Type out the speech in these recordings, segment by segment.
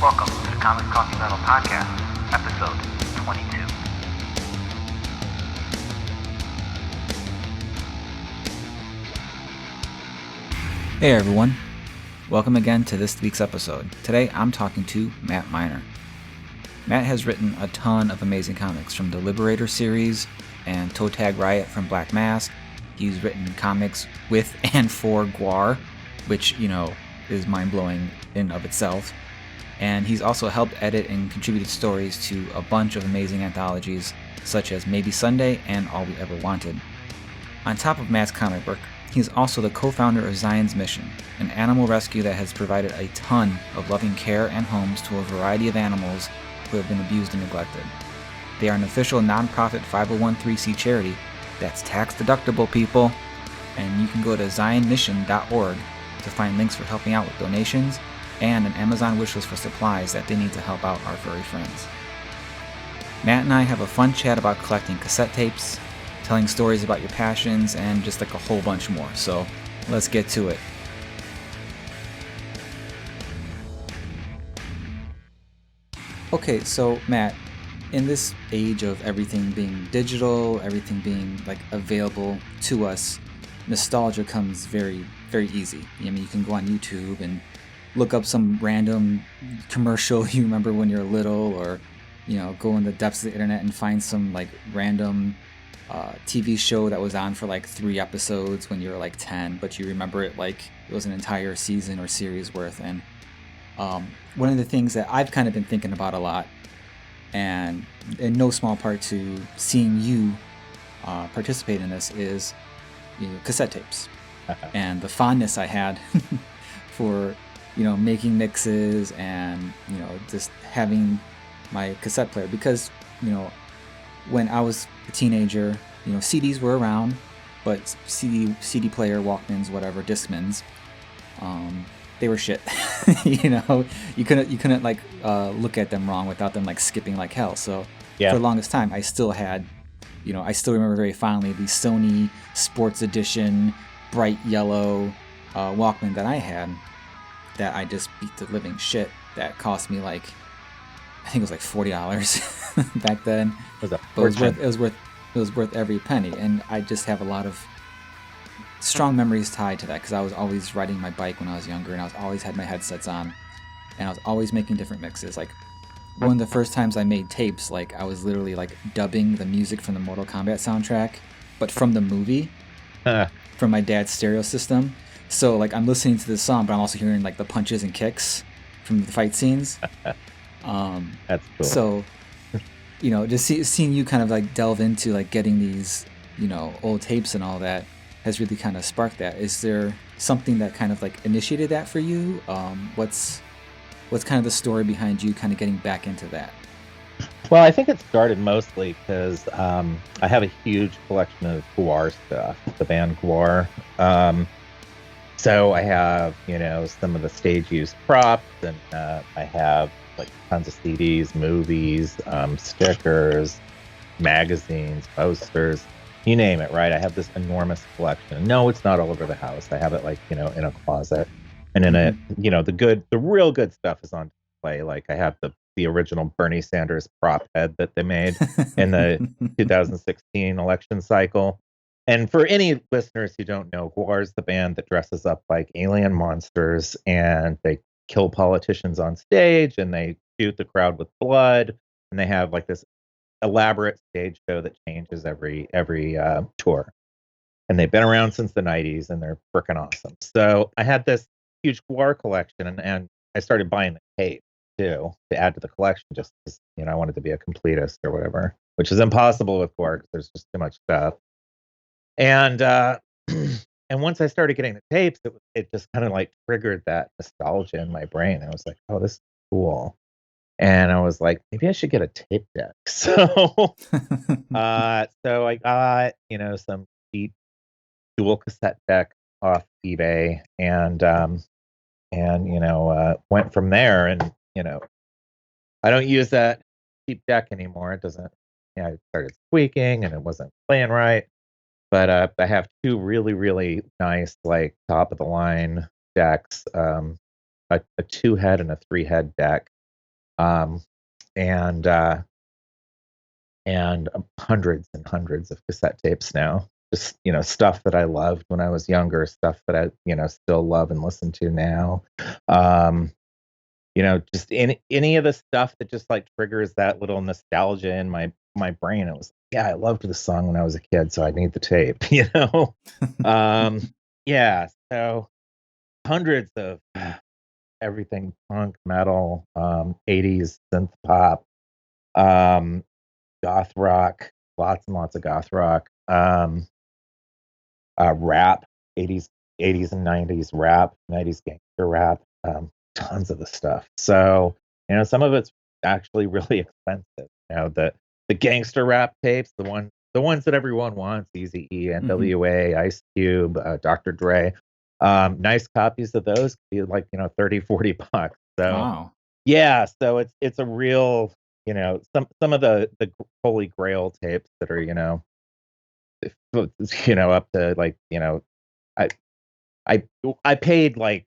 Welcome to the Comics Coffee Metal Podcast, episode 22. Hey everyone, welcome again to this week's episode. Today I'm talking to Matt Miner. Matt has written a ton of amazing comics, from the Liberators series and Tag Riot from Black Mask. He's written comics with and for GWAR, which, is mind-blowing in of itself. And he's also helped edit and contributed stories to a bunch of amazing anthologies, such as Maybe Sunday and All We Ever Wanted. On top of Matt's comic work, he's also the co-founder of Zion's Mission, an animal rescue that has provided a ton of loving care and homes to a variety of animals who have been abused and neglected. They are an official nonprofit 501(c) charity that's tax deductible, people, and you can go to zionmission.org to find links for helping out with donations and an Amazon wishlist for supplies that they need to help out our furry friends. Matt and I have a fun chat about collecting cassette tapes, telling stories about your passions, and just like a whole bunch more. So let's get to it. Okay, so Matt, in this age of everything being digital, everything being like available to us, nostalgia comes very, very easy. I mean, you can go on YouTube and look up some random commercial you remember when you're little, or go in the depths of the internet and find some like random TV show that was on for like 3 episodes when you were like 10, but you remember it like it was an entire season or series worth. And one of the things that I've kind of been thinking about a lot, and in no small part to seeing you participate in this, is cassette tapes and the fondness I had for making mixes and just having my cassette player, because when I was a teenager, CDs were around, but CD player, Walkmans, whatever, Discmans, they were shit. You couldn't like look at them wrong without them like skipping like hell. So yeah. For the longest time, I still had, I still remember very fondly the Sony Sports Edition bright yellow Walkman that I had, that I just beat the living shit. That cost me like, I think it was like $40 back then. It was worth every penny, and I just have a lot of strong memories tied to that, because I was always riding my bike when I was younger, and I was always had my headsets on, and I was always making different mixes. Like one of the first times I made tapes, like I was literally like dubbing the music from the Mortal Kombat soundtrack, but from the movie, from my dad's stereo system. So like I'm listening to this song, but I'm also hearing like the punches and kicks from the fight scenes. That's cool. So, just seeing you kind of like delve into like getting these, old tapes and all that has really kind of sparked that. Is there something that kind of like initiated that for you? What's kind of the story behind you kind of getting back into that? Well, I think it started mostly because I have a huge collection of GWAR stuff, the band GWAR. So I have, some of the stage use props, and I have like tons of CDs, movies, stickers, magazines, posters, you name it, right? I have this enormous collection. No, it's not all over the house. I have it like, in a closet, and in it, the real good stuff is on display. Like I have the original Bernie Sanders prop head that they made in the 2016 election cycle. And for any listeners who don't know, GWAR is the band that dresses up like alien monsters, and they kill politicians on stage, and they shoot the crowd with blood, and they have like this elaborate stage show that changes every tour. And they've been around since the 90s, and they're freaking awesome. So I had this huge GWAR collection, and I started buying the tape too to add to the collection, just because I wanted to be a completist or whatever, which is impossible with GWAR because there's just too much stuff. And and once I started getting the tapes, it just kind of like triggered that nostalgia in my brain. I was like, oh, this is cool. And I was like, maybe I should get a tape deck. So so I got, some cheap dual cassette deck off eBay, and went from there. And I don't use that cheap deck anymore. It doesn't, it started squeaking and it wasn't playing right. But I have 2 really, really nice, like top of the line decks, a 2-head and a 3-head deck um, and uh, and hundreds and hundreds of cassette tapes now. Just stuff that I loved when I was younger, stuff that I still love and listen to now. Um, just any of the stuff that just like triggers that little nostalgia in my brain. It was, yeah, I loved the song when I was a kid, so I need the tape. Um, yeah. So hundreds of everything, punk, metal, 80s synth pop, um, goth rock, lots and lots of goth rock, rap, 80s, 80s and 90s rap, 90s gangster rap, tons of the stuff. So, some of it's actually really expensive. The gangster rap tapes, the ones that everyone wants, Eazy-E, NWA, Ice Cube, Dr. Dre. Nice copies of those could be like, 30, $40. So Wow. yeah, so it's a real, some of the holy grail tapes that are, up to like, I I I paid like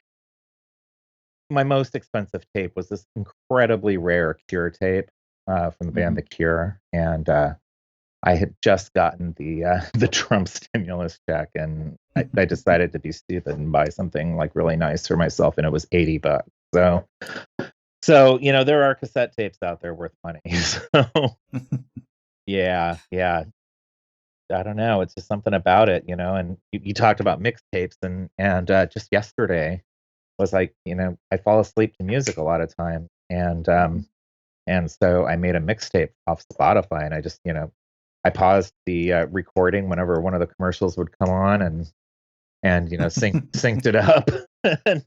my most expensive tape was this incredibly rare Cure tape from the band The Cure, and I had just gotten the the Trump stimulus check, and I decided to be stupid and buy something like really nice for myself, and it was $80. So there are cassette tapes out there worth money. So yeah, yeah. I don't know. It's just something about it, And you talked about mixtapes, and just yesterday was like, I fall asleep to music a lot of time, and so I made a mixtape off Spotify, and I just, I paused the recording whenever one of the commercials would come on, and synced it up, and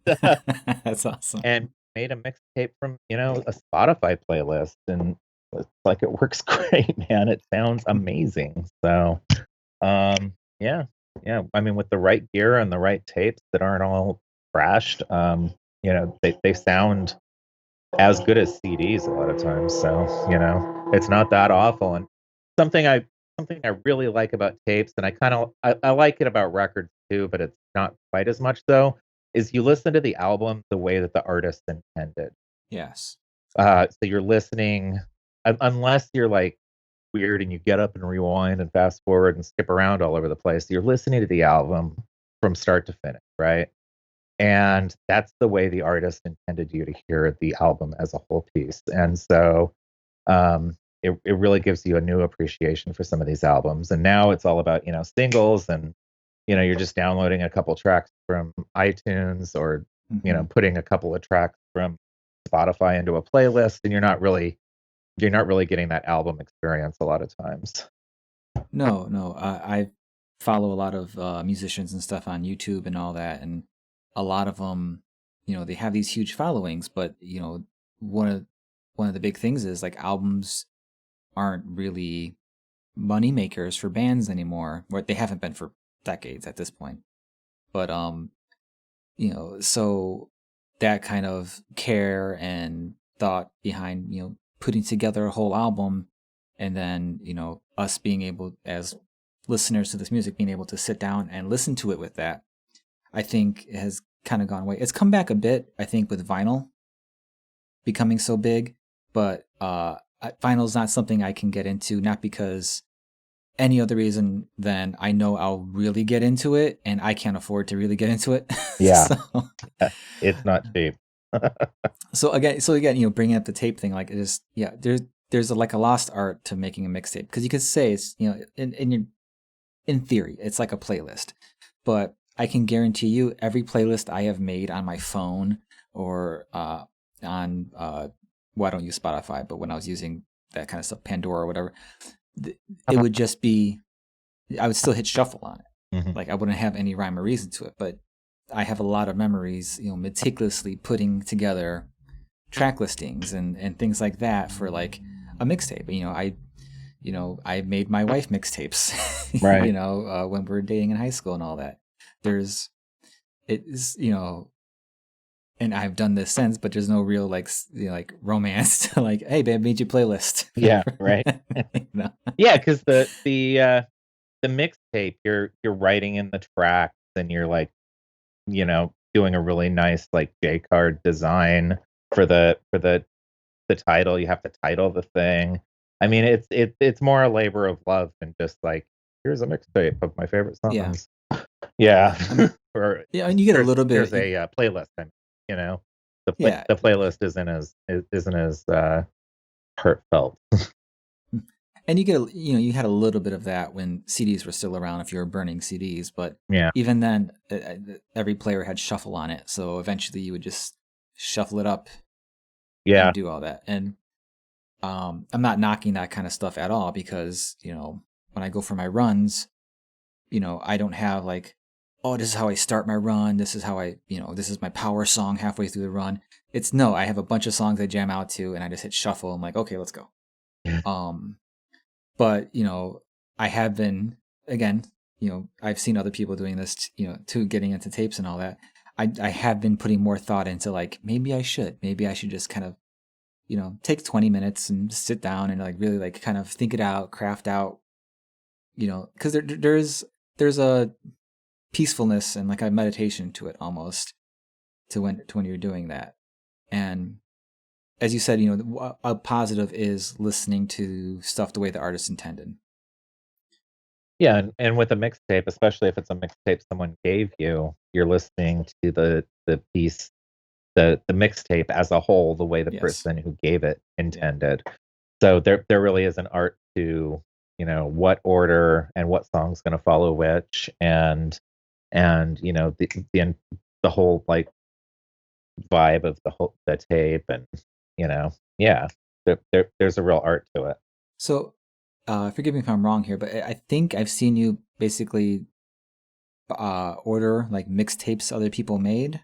That's awesome. and made a mixtape from a Spotify playlist, and it's like it works great, man. It sounds amazing. So yeah, yeah. I mean, with the right gear and the right tapes that aren't all trashed, they sound as good as CDs a lot of times. So it's not that awful. And something I something I really like about tapes, and I like it about records too, but it's not quite as much so. Is you listen to the album the way that the artist intended. Yes. So you're listening, unless you're like weird and you get up and rewind and fast forward and skip around all over the place. You're listening to the album from start to finish, right? And that's the way the artist intended you to hear the album as a whole piece. And so it really gives you a new appreciation for some of these albums. And now it's all about, singles, and, you're just downloading a couple tracks from iTunes, or, putting a couple of tracks from Spotify into a playlist, and you're not really getting that album experience a lot of times. No, no. I follow a lot of musicians and stuff on YouTube and all that, and a lot of them, they have these huge followings, but one of the big things is like albums aren't really money makers for bands anymore. Or they haven't been for decades at this point. But so that kind of care and thought behind, putting together a whole album, and then, us being able, as listeners to this music, being able to sit down and listen to it with that, I think has kind of gone away. It's come back a bit, I think, with vinyl becoming so big, but vinyl is not something I can get into, not because any other reason than I know I'll really get into it, and I can't afford to really get into it. Yeah. So, It's not cheap. so again, bringing up the tape thing, like it is, yeah, there's like a lost art to making a mixtape, because you could say it's, in theory, it's like a playlist, but I can guarantee you every playlist I have made on my phone, or on well, I don't use Spotify, but when I was using that kind of stuff, Pandora or whatever, it would just be, I would still hit shuffle on it. Mhm. Like I wouldn't have any rhyme or reason to it, but I have a lot of memories, meticulously putting together track listings and things like that for like a mixtape. I made my wife mixtapes, Right. when we were dating in high school and all that. It is, and I've done this since, but there's no real like romance to like, hey babe, made you a playlist. Yeah, right. No. Yeah, because the mixtape, you're writing in the tracks, and you're like, doing a really nice like J card design for the the title. You have to title the thing. I mean, it's more a labor of love than just like, here's a mixtape of my favorite Yeah. songs. Yeah. I mean, Or yeah, and you get a little here's bit. a playlist. You know, Yeah. the playlist isn't as heartfelt. And you get you had a little bit of that when CDs were still around if you were burning CDs, but Yeah. even then every player had shuffle on it, so eventually you would just shuffle it up Yeah. and do all that. And I'm not knocking that kind of stuff at all, because when I go for my runs, I don't have like, oh, this is how I start my run, this is how this is my power song halfway through the run. It's no, I have a bunch of songs I jam out to and I just hit shuffle. I'm like, okay, let's go. But I have been, again, I've seen other people doing this, to getting into tapes and all that. I have been putting more thought into like, maybe I should just kind of, take 20 minutes and sit down and like really like kind of think it out, craft out, because there's a peacefulness and like a meditation to it almost, to when you're doing that. And as you said, a positive is listening to stuff the way the artist intended. Yeah, and with a mixtape, especially if it's a mixtape someone gave you, you're listening to the piece, the mixtape as a whole, the way the Yes. person who gave it intended. So there really is an art to, what order and what song's going to follow which, and the whole like vibe of the tape, and yeah, there's a real art to it. So, forgive me if I'm wrong here, but I think I've seen you basically order like mixtapes other people made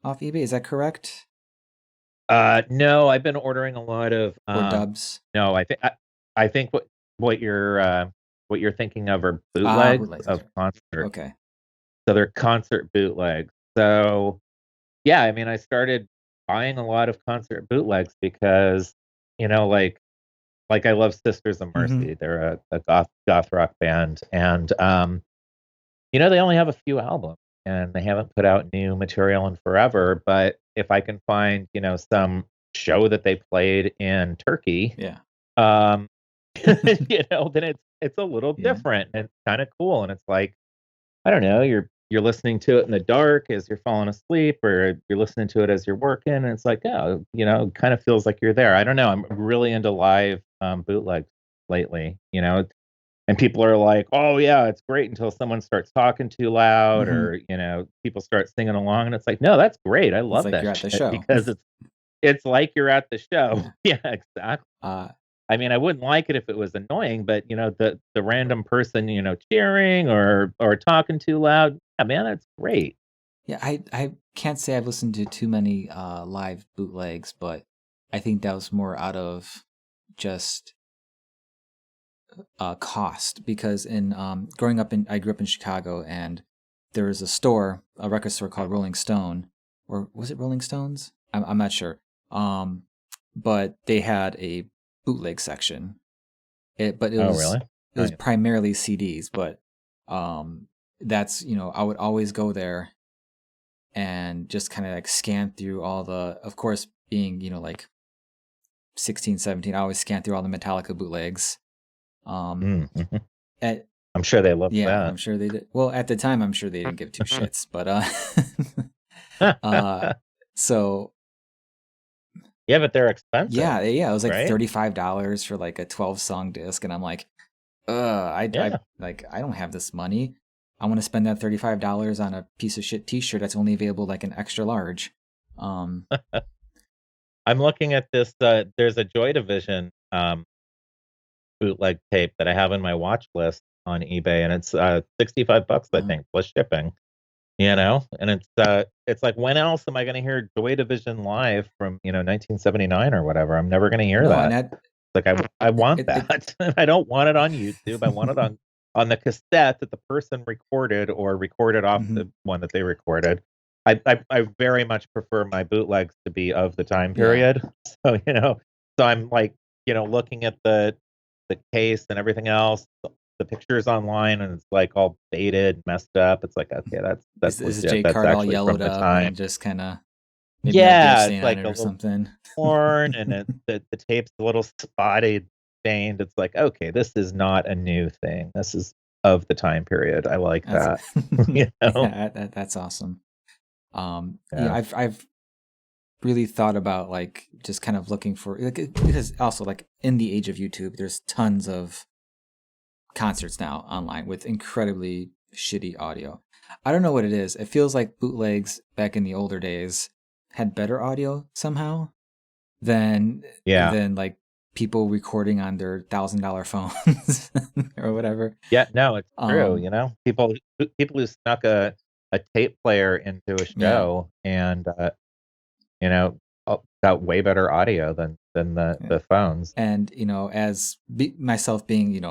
off eBay. Is that correct? No, I've been ordering a lot of Or dubs? No, I think what you're thinking of are bootlegs Bootlegs, of that's right. concert. Okay. So they're concert bootlegs. So yeah, I mean, I started buying a lot of concert bootlegs because, like I love Sisters of Mm-hmm. Mercy. They're a goth rock band, and they only have a few albums, and they haven't put out new material in forever. But if I can find, some show that they played in Turkey, Yeah. then it's a little Yeah. different, and it's kind of cool. And it's like, I don't know, you're listening to it in the dark as you're falling asleep, or you're listening to it as you're working, and it's like, oh, it kind of feels like you're there. I don't know. I'm really into live bootlegs lately, and people are like, oh yeah, it's great until someone starts talking too loud, Mm-hmm. or people start singing along, and it's like, no, that's great. I love like that you're at the shit, show. because it's like you're at the show. Yeah, exactly. I mean, I wouldn't like it if it was annoying, but the random person, cheering or talking too loud, yeah, man, that's great. Yeah, I can't say I've listened to too many live bootlegs, but I think that was more out of just cost, because in growing up I grew up in Chicago, and there was a record store called Rolling Stone, or was it Rolling Stones? I'm not sure. But they had a bootleg section. But it Oh, was really? it was primarily CDs, but that's I would always go there and just kind of like scan through all the, of course, being like 16, 17, I always scan through all the Metallica bootlegs. Mm-hmm. At, I'm sure they love yeah, that. I'm sure they did. Well, at the time, I'm sure they didn't give two shits, but so Yeah, but they're expensive. yeah, it was like right? $35 for like a 12-song disc, and I'm like, I don't have this money. I want to spend that $35 on a piece of shit T-shirt that's only available like an extra large. I'm looking at this. There's a Joy Division bootleg tape that I have in my watch list on eBay, and it's $65, I think, plus shipping. And it's like, when else am I going to hear Joy Division live from 1979 or whatever? I'm never going to hear that. And like I want that. I don't want it on YouTube. I want it on the cassette that the person recorded or recorded off the one that they recorded. I very much prefer my bootlegs to be of the time period. So so I'm like looking at the case and everything else, the pictures online, and it's like all faded, messed up. It's like, okay, that's is legit. J That's card all actually yellowed from the up time. and just kind of maybe had beer Yeah, stain it's on like it a or little something. torn, and the tape's a little spotted, stained. It's like, okay, this is not a new thing. This is of the time period. I like That's that. You know? yeah, that's awesome. Yeah, Yeah. I've really thought about like just kind of looking for like because also like in the age of YouTube, there's tons of concerts now online with incredibly shitty audio. I don't know what it is. It feels like bootlegs back in the older days had better audio somehow than Yeah. like people recording on their $1,000 phones or whatever. Yeah, no, it's true. Um, You know, people who snuck a tape player into a yeah, show and you know got way better audio than yeah. the phones. And as myself being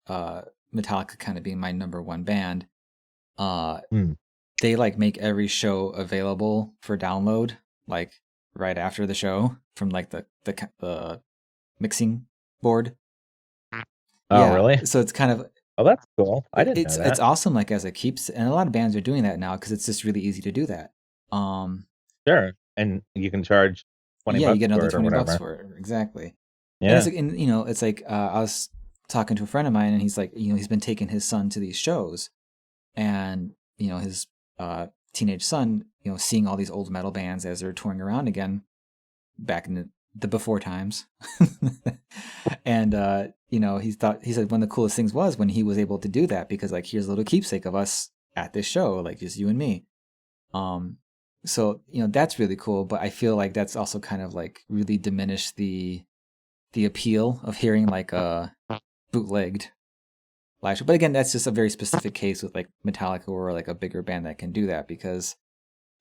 uh, Metallica kind of being my number one band, uh, Hmm. they like make every show available for download like right after the show from like the mixing board. Oh, Yeah, really? so it's kind of Oh, that's cool. I didn't know it's that. awesome like as it keeps, and a lot of bands are doing that now because it's just really easy to do that. Sure. And you can charge 20 Yeah, you bucks get for another it or $20 whatever. for it. Exactly. And it's Yeah. like, and it's like I was talking to a friend of mine, and he's like, he's been taking his son to these shows, and his teenage son, seeing all these old metal bands as they're touring around again, back in the before times, and he said one of the coolest things was when he was able to do that because like here's a little keepsake of us at this show, like just you and me. So that's really cool, but I feel like that's also kind of like really diminished the appeal of hearing like a bootlegged live show. But again, that's just a very specific case with like Metallica or like a bigger band that can do that because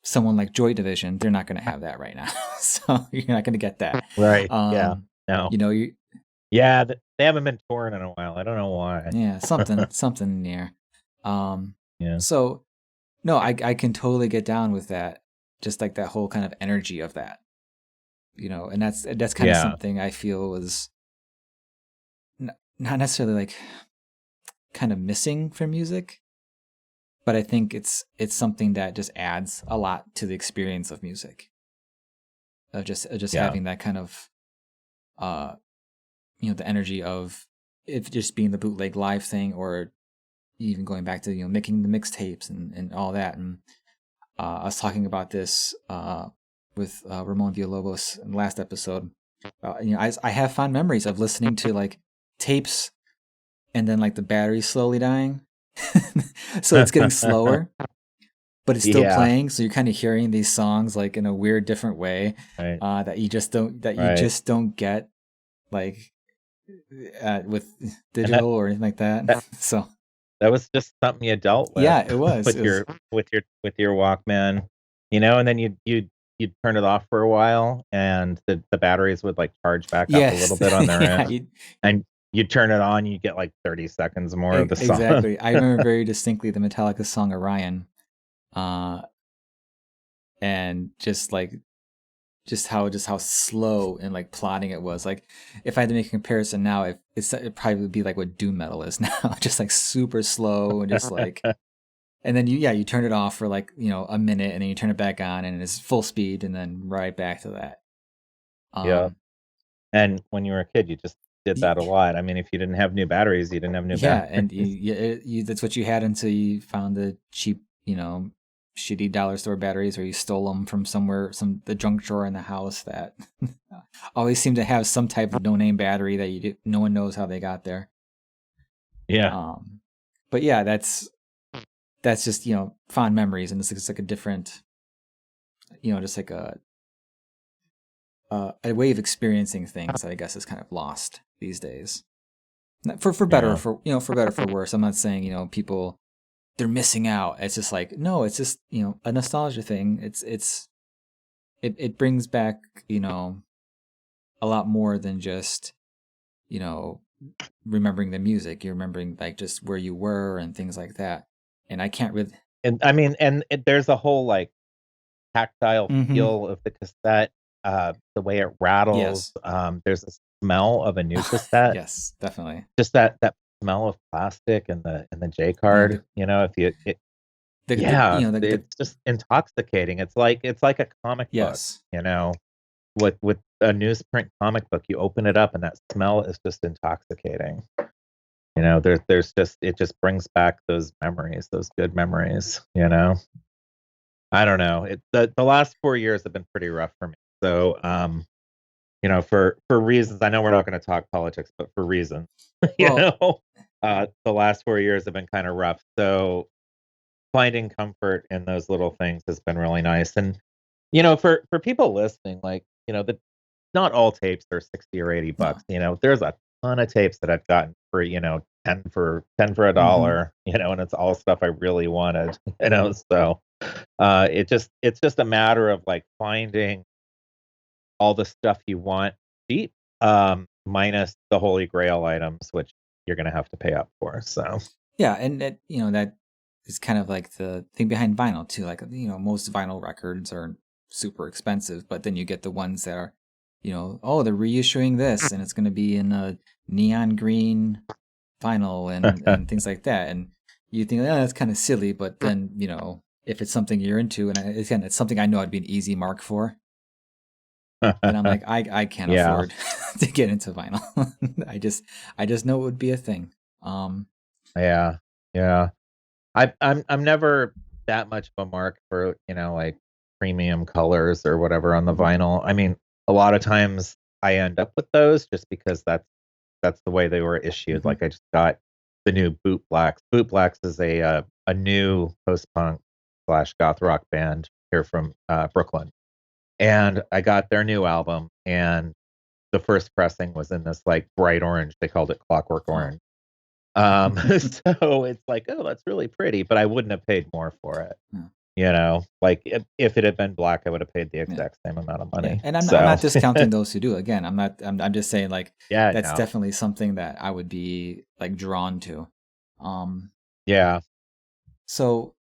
someone like Joy Division, they're not going to have that right now. So you're not going to get that. Right. Yeah. No. You Yeah, they haven't been touring in a while. I don't know why. yeah, something near. Yeah. So no, I can totally get down with that. Just like that whole kind of energy of that. And that's kind of Yeah. something I feel was not necessarily like kind of missing from music, but I think it's something that just adds a lot to the experience of music. Of just Yeah. having that kind of the energy of it just being the bootleg live thing, or even going back to making the mixtapes and all that. And I was talking about this with Ramon Villalobos in the last episode. I have fond memories of listening to like tapes and then like the battery slowly dying. So it's getting slower, but it's still Yeah. playing. So you're kind of hearing these songs like in a weird, different way Right. that you just don't get like with digital or anything like that. So that was just something you dealt with. yeah, it was with your Walkman, and then you'd turn it off for a while, and the batteries would like charge back up a little bit on their yeah, end, and you turn it on, you get like 30 seconds more of the song. Exactly. I remember very distinctly the Metallica song Orion, and just how slow and like plodding it was. Like if I had to make a comparison now, it'd probably be like what doom metal is now, just like super slow and just like, and then you turn it off for like a minute, and then you turn it back on, and it's full speed, and then right back to that. Yeah. And when you were a kid, you just did that a lot. I mean, if you didn't have new batteries, you didn't have new batteries. And you that's what you had until you found the cheap, shitty dollar store batteries, or you stole them from somewhere, the junk drawer in the house that always seemed to have some type of no-name battery that no one knows how they got there. Yeah. But yeah, that's just fond memories, and it's just like a different, just like a way of experiencing things that I guess is kind of lost these days. For better, for better, for worse. I'm not saying people they're missing out. It's just like no, it's just a nostalgia thing. It brings back a lot more than just remembering the music. You're remembering like just where you were and things like that. And I can't really. And I mean, there's a whole like tactile feel of the cassette, the way it rattles. Yes. There's a smell of a new cassette. Yes, definitely. Just that smell of plastic and the J card. Yeah, if you It's just intoxicating. It's like a comic book, yes. with a newsprint comic book. You open it up and that smell is just intoxicating. There's just, it just brings back those memories, those good memories. I don't know. The last 4 years have been pretty rough for me. So, for reasons, I know we're not going to talk politics, but for reasons, Well, the last 4 years have been kind of rough. So finding comfort in those little things has been really nice. And, for people listening, like, the not all tapes are 60 or 80 no. bucks. There's a ton of tapes that I've gotten for, 10 for a Mhm. dollar, and it's all stuff I really wanted, so it's just a matter of like finding all the stuff you want cheap, minus the holy grail items, which you're gonna have to pay up for. So Yeah, and that is kind of like the thing behind vinyl too. Like most vinyl records are super expensive, but then you get the ones that are, oh, they're reissuing this, and it's going to be in a neon green vinyl and things like that, and you think, oh, that's kind of silly, but then if it's something you're into, and again, it's something I know I'd be an easy mark for, then I'm like, I can't yeah, afford to get into vinyl. I just know it would be a thing. yeah, yeah. I'm never that much of a mark for like premium colors or whatever on the vinyl. I mean, a lot of times I end up with those just because that's the way they were issued. Mhm. Like I just got the new Boot Blacks. Boot Blacks is a new post punk / goth rock band here from Brooklyn, and I got their new album, and the first pressing was in this like bright orange. They called it Clockwork Oh. Orange. So it's like, oh, that's really pretty, but I wouldn't have paid more for it. Yeah. Like if it had been black, I would have paid the Yeah. exact same amount of Yeah, money. and I'm So not discounting those who do. Again, I'm just saying like yeah, that's no, definitely something that I would be like drawn to. Um, yeah. so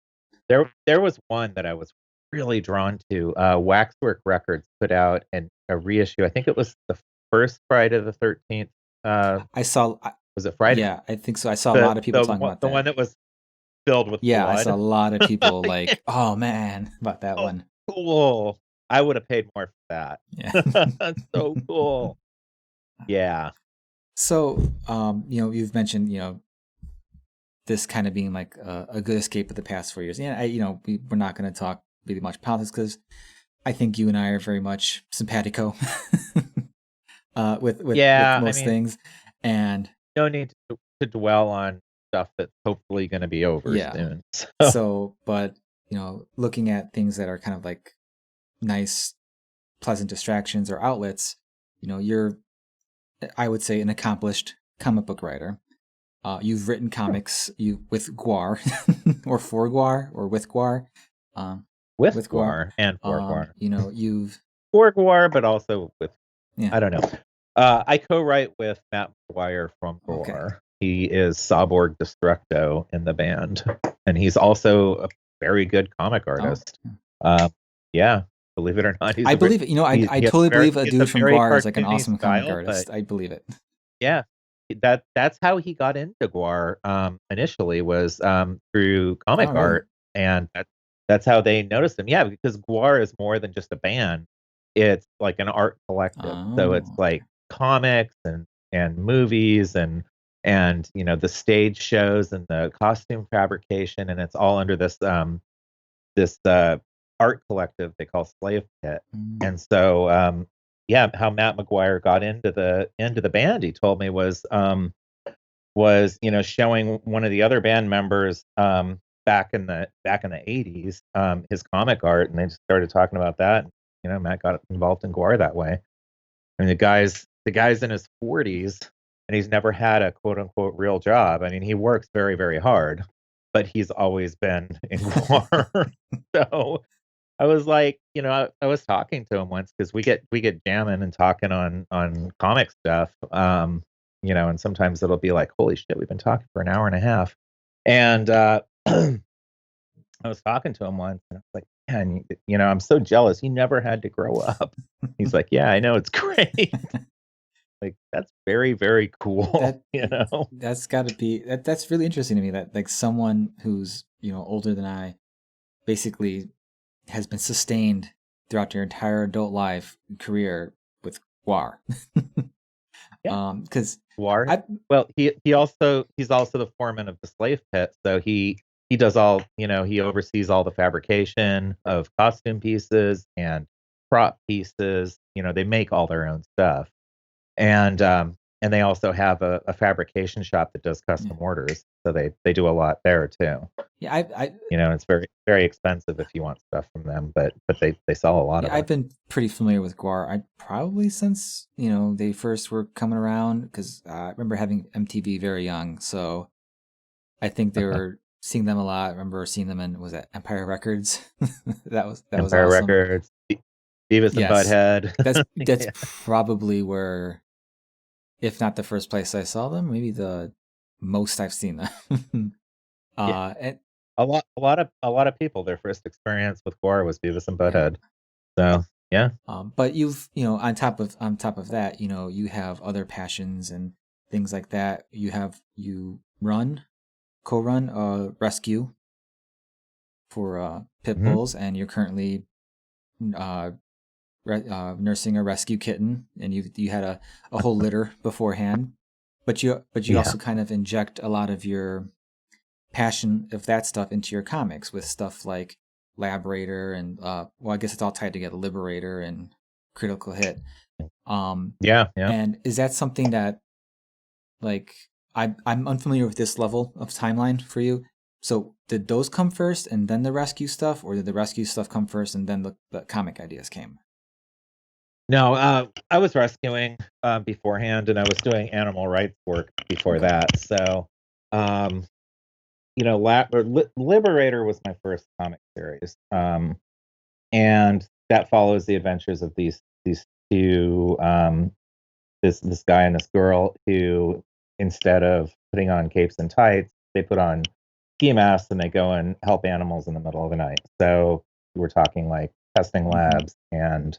There was one that I was really drawn to. Waxwork Records put out a reissue. I think it was the first Friday the 13th. I saw, Was it Friday? yeah, I think so. I saw a lot of people talking about The that. one that was filled with Yeah, I saw a blood. lot of people Yeah, like, oh man, about that oh, one. cool. I would have paid more for that. Yeah. That's so cool. Yeah. So, you've mentioned, this kind of being like a good escape of the past 4 years. And we're not going to talk really much politics because I think you and I are very much simpatico with Yeah. I most mean, things, and no need to dwell on stuff that's hopefully going to be over yeah. soon. So, So, but looking at things that are kind of like nice, pleasant distractions or outlets, you're, I would say, an accomplished comic book writer. You've written comics with GWAR or for GWAR or with GWAR. with With GWAR. GWAR and for GWAR. You've For GWAR, but also with, yeah. I don't know. I co-write with Matt McGuire from Okay. GWAR. He is Saborg Destructo in the band, and he's also a very good comic artist. Yeah, believe it or not, I believe it. I totally believe a dude from GWAR is like an awesome comic artist. I believe it. Yeah, that's how he got into GWAR. Initially was through comic Oh, really? art, and that's how they noticed him. Yeah, because GWAR is more than just a band; it's like an art collective. So it's Oh, like comics and movies and the stage shows and the costume fabrication, and it's all under this art collective they call Slave Pit. And so yeah, how Matt McGuire got into the band, he told me, was showing one of the other band members back in the 80s his comic art, and they just started talking about that. Matt got involved in GWAR that way. I mean, the guy's in his 40s, and he's never had a quote unquote real job. I mean, he works very, very hard, but he's always been in GWAR. So I was like, I was talking to him once because we get jamming and talking on comic stuff, and sometimes it'll be like, holy shit, we've been talking for an hour and a half, and I was talking to him once, and I was like, man, I'm so jealous. You never had to grow up. He's like, yeah, I know, it's great. Like, that's very, very cool. That's got to be that's really interesting to me that like someone who's older than I basically has been sustained throughout your entire adult life career with GWAR. Yeah. Because GWAR. I Well, he's also the foreman of the slave pit, so he does all, he oversees all the fabrication of costume pieces and prop pieces. They make all their own stuff. And they also have a fabrication shop that does custom orders. So they do a lot there too. yeah I It's very, very expensive if you want stuff from them, but they sell a lot yeah of I've it. been pretty familiar with GWAR. I probably since they first were coming around, because I remember having MTV very young, so I think they were seeing them a lot. I remember seeing them in, was that Empire Records? that was Empire awesome. Records, Beavis and Yes, Butthead. that's Yeah. probably where, if not the first place I saw them, maybe the most I've seen them. Yeah. And A lot of people, their first experience with GWAR was Beavis and yeah, Butthead. So yeah. but you've on top of that, you have other passions and things like that. You co-run a rescue for pit Mhm. bulls, and you're currently uh, nursing a rescue kitten, and you had a whole litter beforehand. But you Yeah. also kind of inject a lot of your passion of that stuff into your comics with stuff like Labrador and well, I guess it's all tied together, Liberator and Critical Hit. Yeah. Yeah. And is that something that, like, I'm unfamiliar with this level of timeline for you? So did those come first and then the rescue stuff, or did the rescue stuff come first and then the comic ideas came? No, I was rescuing beforehand, and I was doing animal rights work before Okay. that. So, um, Liberator was my first comic series, and that follows the adventures of these two, this guy and this girl who, instead of putting on capes and tights, they put on ski masks and they go and help animals in the middle of the night. So we're talking like testing Hmm. labs and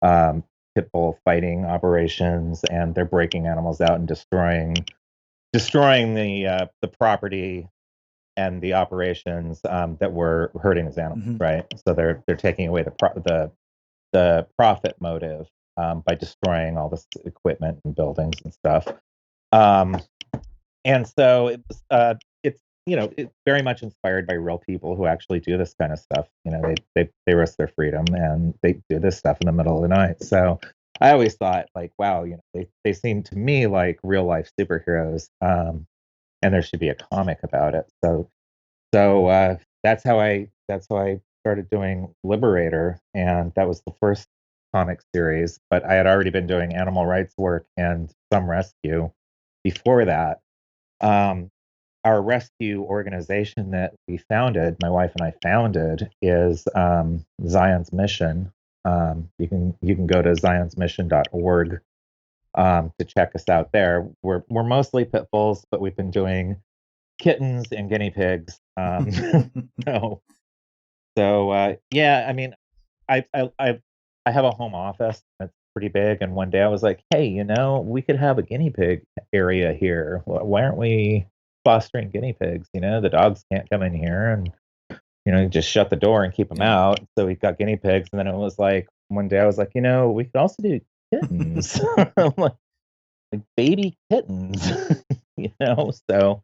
um, pit bull fighting operations, and they're breaking animals out and destroying the property and the operations that were hurting these animals. Hmm. Right. So they're taking away the profit motive by destroying all this equipment and buildings and stuff. Um, and so it's very much inspired by real people who actually do this kind of stuff. They risk their freedom and they do this stuff in the middle of the night. So I always thought, like, wow, they seem to me like real life superheroes, and there should be a comic about it. So that's how I started doing Liberator, and that was the first comic series. But I had already been doing animal rights work and some rescue before that. Um, our rescue organization that we founded, my wife and I founded, is Zion's Mission. You can go to zionsmission.org to check us out there. We're mostly pit bulls, but we've been doing kittens and guinea pigs. So yeah, I mean, I have a home office that's pretty big, and one day I was like, hey, we could have a guinea pig area here. Why aren't we fostering guinea pigs? The dogs can't come in here, and just shut the door and keep them Yeah. out. So we got guinea pigs, and then it was like one day I was like, we could also do kittens, like baby kittens, So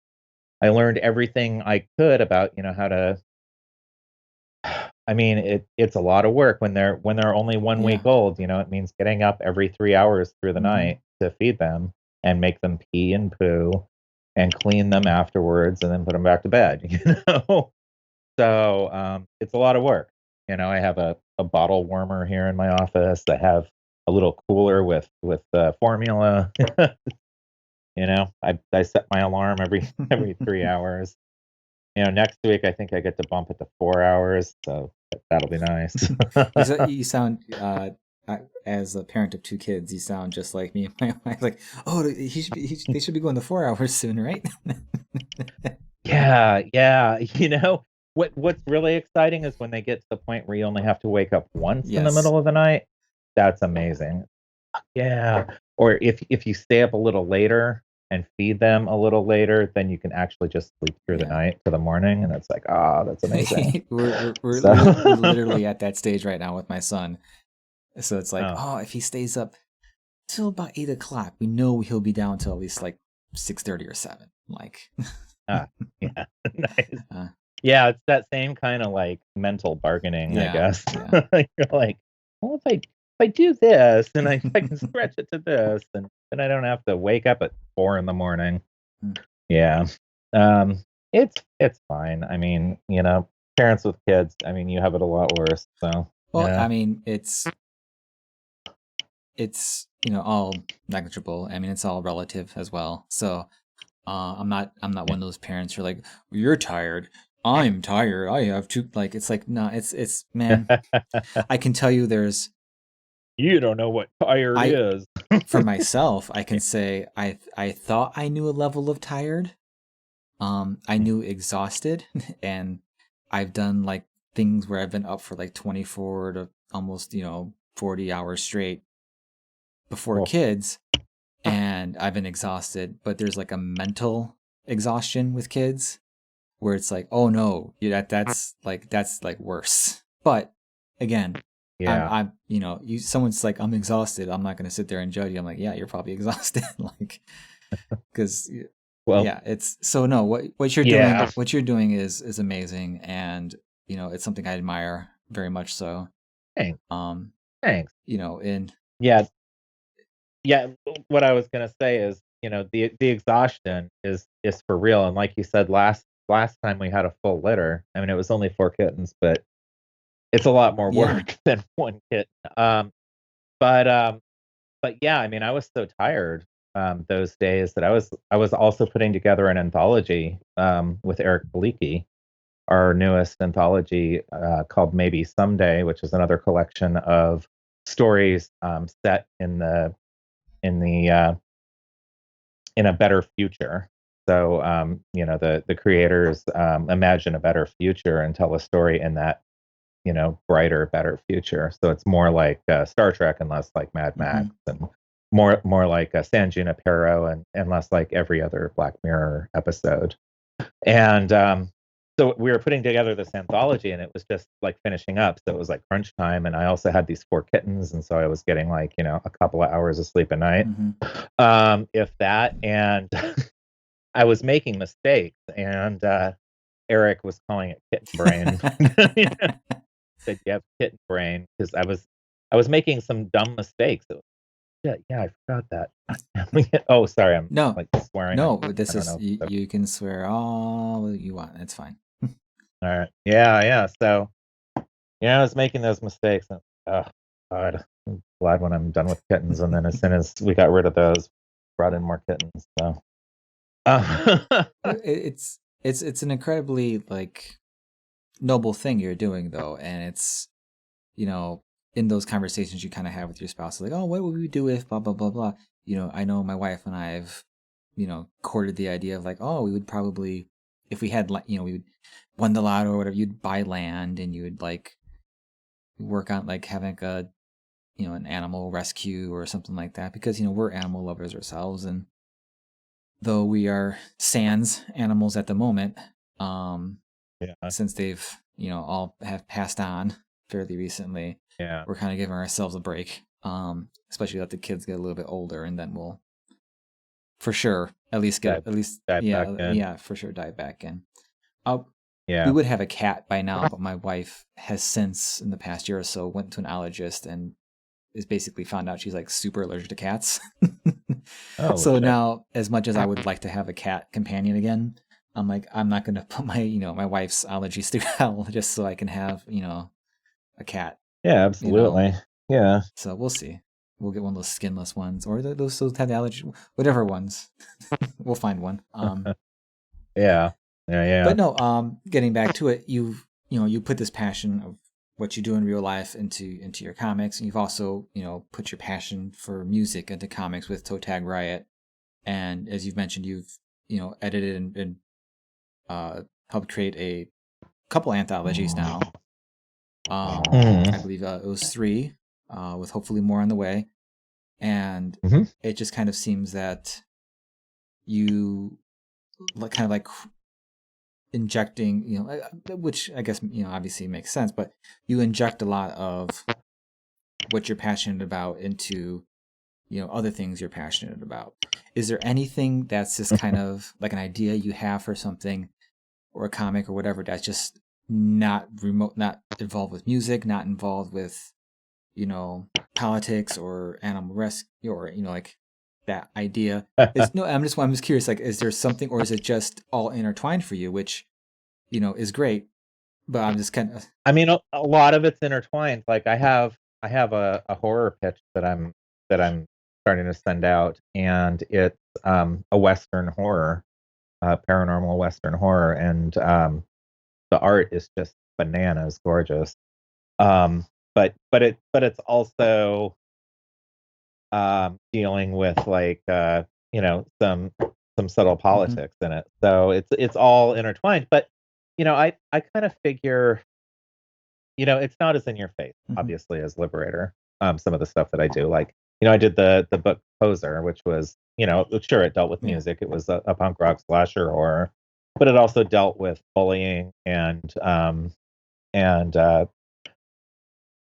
I learned everything I could about how to. I mean, it's a lot of work when they're only 1 week Yeah. old. It means getting up every 3 hours through the Hmm. night to feed them and make them pee and poo and clean them afterwards and then put them back to bed. So it's a lot of work. I have a bottle warmer here in my office. I have a little cooler with formula. I set my alarm every 3 hours. Next week I think I get to bump it to 4 hours, so that'll be nice. You sound, as a parent of two kids, you sound just like me and my wife. Like, oh, they should be going to 4 hours soon, right? Yeah, yeah. What's really exciting is when they get to the point where you only have to wake up once in the Yes. middle of the night. That's amazing. Yeah. Or if you stay up a little later, and feed them a little later, then you can actually just sleep through the night to the morning, and it's like, oh, that's amazing. we're So, literally at that stage right now with my son. So it's like, oh, if he stays up till about 8 o'clock, we know he'll be down till at least like 6:30 or 7. Like, yeah, nice. uh, Yeah, it's that same kind of like mental bargaining, I guess. yeah. You're like, well, if I do this and if I can stretch it to this, and then I don't have to wake up at 4 a.m. Mm. Yeah. It's fine. I mean, parents with kids, I mean, you have it a lot worse. So Well, yeah. I mean, it's all negligible. I mean, it's all relative as well. So I'm not one of those parents who are like, well, you're tired. I'm tired. I have to, like, it's like, no, it's man. I can tell you there's You don't know what tired is. For myself, I can say I thought I knew a level of tired. I knew exhausted, and I've done like things where I've been up for like 24 to almost 40 hours straight before kids, and I've been exhausted. But there's like a mental exhaustion with kids where it's like, oh no, that's like worse. But again, Yeah. I'm someone's like, I'm exhausted. I'm not gonna sit there and judge you. I'm like, yeah, you're probably exhausted, like, because yeah, it's so no. What you're doing is amazing, and it's something I admire very much. So, Thanks. Thanks. Yeah. What I was gonna say is, the exhaustion is for real, and like you said last time we had a full litter. I mean, it was only 4 kittens, but it's a lot more work than 1 kitten. But yeah, I mean, I was so tired those days that I was also putting together an anthology with Eric Paliki, our newest anthology called Maybe Someday, which is another collection of stories set in a better future. So the creators imagine a better future and tell a story in that brighter, better future. So it's more like Star Trek and less like Mad Max, and more like San Junipero and less like every other Black Mirror episode. And so we were putting together this anthology, and it was just like finishing up. So it was like crunch time, and I also had these 4 kittens, and so I was getting like a couple of hours of sleep a night, if that. And I was making mistakes, and Eric was calling it kitten brain. Said you have kitten brain, because I was making some dumb mistakes. Yeah, I forgot that. Oh, sorry, I'm like swearing. No, this is you can swear all you want. It's fine. All right. Yeah. So I was making those mistakes, and oh God, I'm glad when I'm done with kittens. And then as soon as we got rid of those, brought in more kittens. So it's an incredibly like noble thing you're doing, though, and it's in those conversations you kind of have with your spouse, like, oh, what would we do if blah blah blah blah. I know my wife and I have courted the idea of like, oh, we would probably, if we had we would won the lotto or whatever, you'd buy land and you would like work on like having a an animal rescue or something like that, because we're animal lovers ourselves, and though we are sans animals at the moment, since they've all have passed on fairly recently, we're kind of giving ourselves a break, especially let the kids get a little bit older, and then we'll for sure at least dive back in. We would have a cat by now, but my wife has since in the past year or so went to an allergist and is basically found out she's like super allergic to cats. So now, as much as I would like to have a cat companion again, I'm like, I'm not going to put my my wife's allergies through hell just so I can have a cat. Yeah, absolutely. Yeah. So we'll see. We'll get one of those skinless ones, or those have the allergy, whatever ones. We'll find one. Yeah. But no, getting back to it, you put this passion of what you do in real life into your comics, and you've also put your passion for music into comics with Tag Riot, and as you've mentioned, you've edited and helped create a couple anthologies now. I believe it was 3, with hopefully more on the way, and it just kind of seems that you kind of like injecting, which I guess, obviously makes sense, but you inject a lot of what you're passionate about into, other things you're passionate about. Is there anything that's just kind of like an idea you have for something or a comic or whatever that's just not not involved with music, not involved with, politics or animal rescue or, like that idea? I'm just curious, like, is there something, or is it just all intertwined for you, which, is great, but I'm just kind of, I mean, a lot of it's intertwined. Like I have a horror pitch that I'm starting to send out, and it's a Western horror, paranormal Western horror, and the art is just bananas, gorgeous. But it's also dealing with like some subtle politics in it. So it's all intertwined. But I kind of figure it's not as in your face, obviously, as Liberator. Some of the stuff that I do, like I did the book Poser, which was sure, it dealt with music. It was a punk rock slasher horror, but it also dealt with bullying and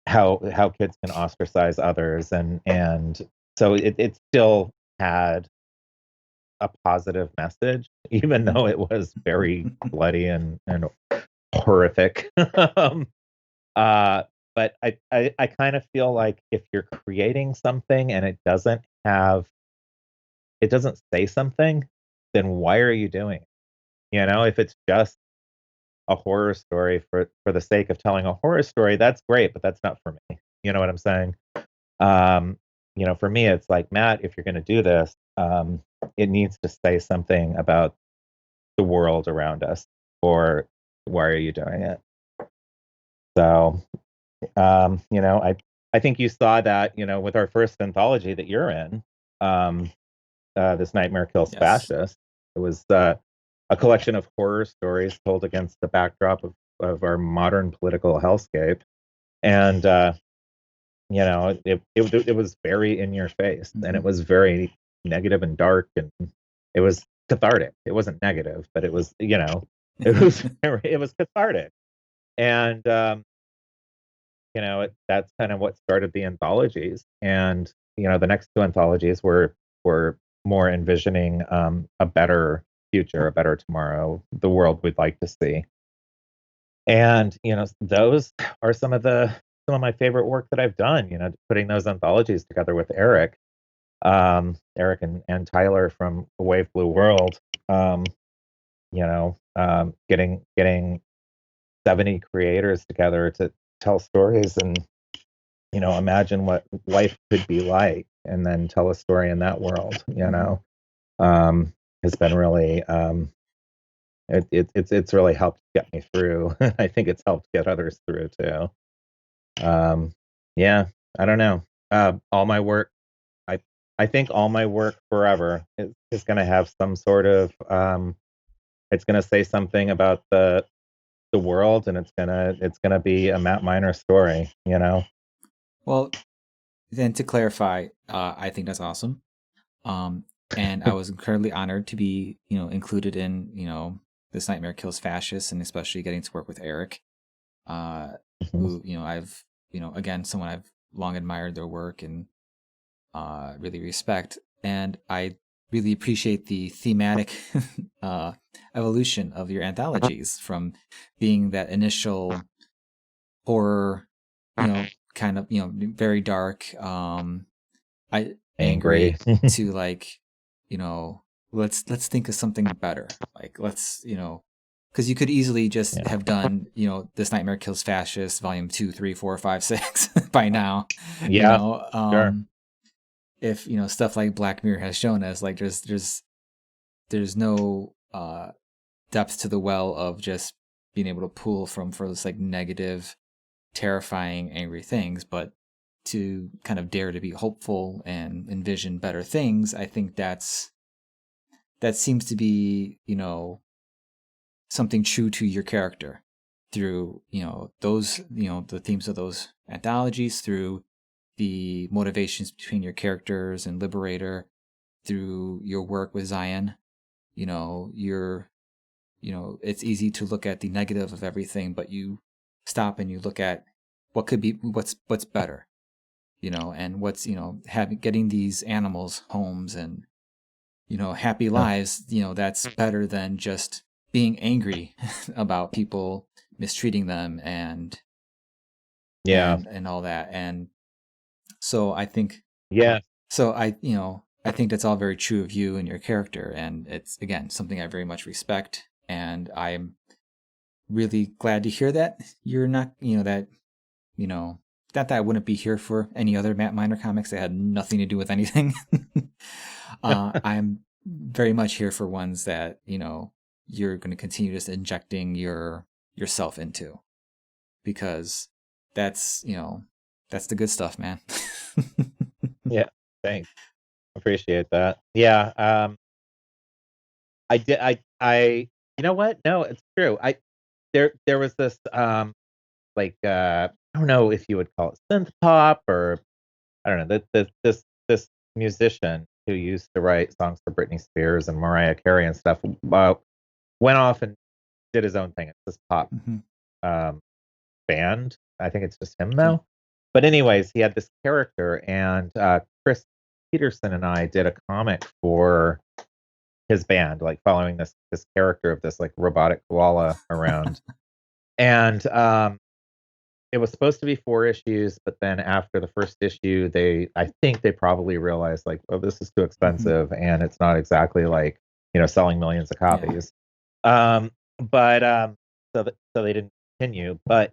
how kids can ostracize others, and so it still had a positive message, even though it was very bloody and horrific. But I kind of feel like if you're creating something and it doesn't say something, then why are you doing it? If it's just a horror story for the sake of telling a horror story, that's great, but that's not for me. You know what I'm saying? For me, it's like, Matt, if you're going to do this, it needs to say something about the world around us, or why are you doing it? So, I think you saw that, with our first anthology that you're in, This Nightmare Kills Fascist. It was a collection of horror stories told against the backdrop of our modern political hellscape. And, it was very in your face, and it was very negative and dark, and it was cathartic. It wasn't negative, but it was, it was cathartic. And, that's kind of what started the anthologies. And, the next two anthologies were more envisioning a better future, a better tomorrow, the world we'd like to see. And, those are some of my favorite work that I've done, putting those anthologies together with Eric. Eric and Tyler from The Wave Blue World, getting 70 creators together to tell stories and, imagine what life could be like, and then tell a story in that world, has been really, it's really helped get me through. I think it's helped get others through too. Yeah, I don't know. All my work, I think all my work forever is going to have some sort of, it's going to say something about the world, and it's gonna be a Matt Miner story. Well, then to clarify, I think that's awesome. And I was incredibly honored to be, included in, This Nightmare Kills Fascists, and especially getting to work with Eric, who, I've, again, someone I've long admired their work and really respect. And I really appreciate the thematic evolution of your anthologies, from being that initial horror, kind of, very dark, angry to like, let's think of something better. Like, let's, because you could easily just have done, This Nightmare Kills Fascists, volume 2, 3, 4, 5, 6 by now. Sure. If stuff like Black Mirror has shown us, like there's no depth to the well of just being able to pull from for this like negative, terrifying, angry things, but to kind of dare to be hopeful and envision better things. I think that seems to be, something true to your character through, those, the themes of those anthologies, through the motivations between your characters and Liberator, through your work with Zion. it's easy to look at the negative of everything, but you stop and you look at what's better, and what's, getting these animals homes and, happy lives, that's better than just being angry about people mistreating them and all that. And so I think, I think that's all very true of you and your character. And it's, again, something I very much respect. And I'm really glad to hear that you're not, not that I wouldn't be here for any other Matt Miner comics that had nothing to do with anything. I'm very much here for ones that, you're going to continue just injecting yourself into, because that's the good stuff, man. Yeah, thanks. Appreciate that. Yeah, I did. I. You know what? No, it's true. There was this I don't know if you would call it synth pop, or I don't know, this musician who used to write songs for Britney Spears and Mariah Carey and stuff, went off and did his own thing. It's this pop band. I think it's just him though. But anyways, he had this character, and Chris Peterson and I did a comic for his band, like following this character of this like robotic koala around. And it was supposed to be 4 issues, but then after the first issue, I think they probably realized like, oh, this is too expensive, and it's not exactly like, selling millions of copies. Yeah. So they didn't continue. But